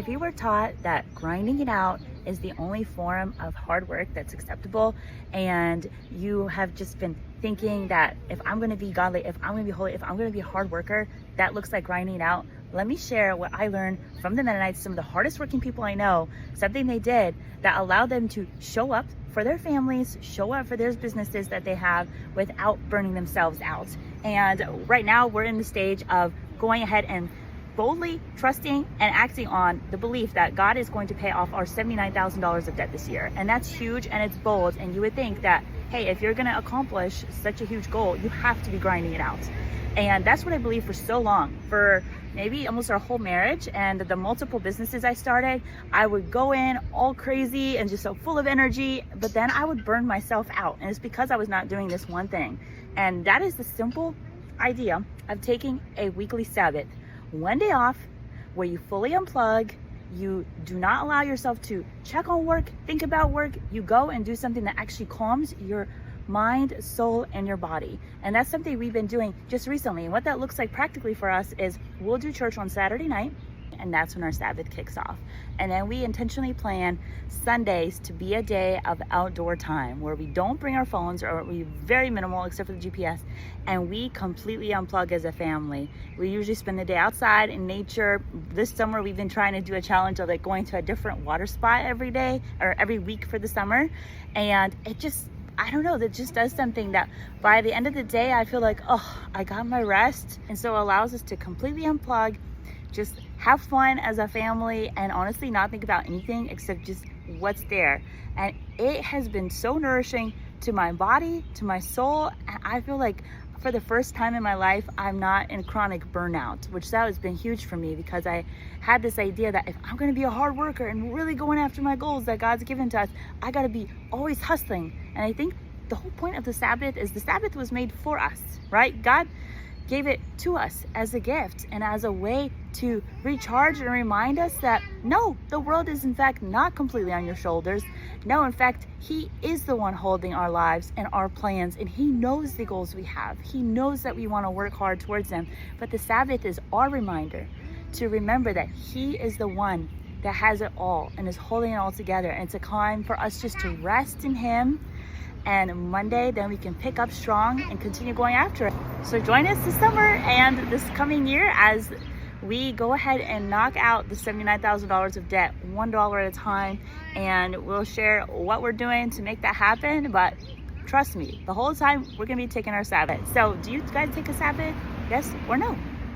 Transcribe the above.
If you were taught that grinding it out is the only form of hard work that's acceptable, and you have just been thinking that if I'm going to be godly, if I'm going to be holy, if I'm going to be a hard worker, that looks like grinding it out, let me share what I learned from the Mennonites, some of the hardest working people I know, something they did that allowed them to show up for their families, show up for their businesses that they have without burning themselves out. And right now we're in the stage of going ahead and boldly trusting and acting on the belief that God is going to pay off our $79,000 of debt this year. And that's huge and it's bold. And you would think that, hey, if you're going to accomplish such a huge goal, you have to be grinding it out. And that's what I believed for so long, for maybe almost our whole marriage and the multiple businesses I started. I would go in all crazy and just so full of energy, but then I would burn myself out. And it's because I was not doing this one thing. And that is the simple idea of taking a weekly Sabbath. One day off where you fully unplug, you do not allow yourself to check on work, think about work, you go and do something that actually calms your mind, soul, and your body. And that's something we've been doing just recently. And what that looks like practically for us is we'll do church on Saturday night, and that's when our Sabbath kicks off. And then we intentionally plan Sundays to be a day of outdoor time where we don't bring our phones, or we very minimal except for the GPS, and we completely unplug as a family. We usually spend the day outside in nature. This summer we've been trying to do a challenge of like going to a different water spot every day or every week for the summer. And it just, I don't know, that just does something that by the end of the day I feel like, oh, I got my rest. And so it allows us to completely unplug, just have fun as a family, and honestly not think about anything except just what's there. And it has been so nourishing to my body, to my soul, and I feel like for the first time in my life I'm not in chronic burnout, which that has been huge for me, because I had this idea that if I'm going to be a hard worker and really going after my goals that God's given to us, I got to be always hustling. And I think the whole point of the Sabbath is the Sabbath was made for us, right? God gave it to us as a gift and as a way to recharge and remind us that no, the world is in fact not completely on your shoulders. No, in fact, He is the one holding our lives and our plans, and He knows the goals we have. He knows that we want to work hard towards them. But the Sabbath is our reminder to remember that He is the one that has it all and is holding it all together. And it's a time for us just to rest in Him. And Monday, then we can pick up strong and continue going after it. So join us this summer and this coming year as we go ahead and knock out the $79,000 of debt $1 at a time. And we'll share what we're doing to make that happen. But trust me, the whole time we're going to be taking our Sabbath. So do you guys take a Sabbath? Yes or no?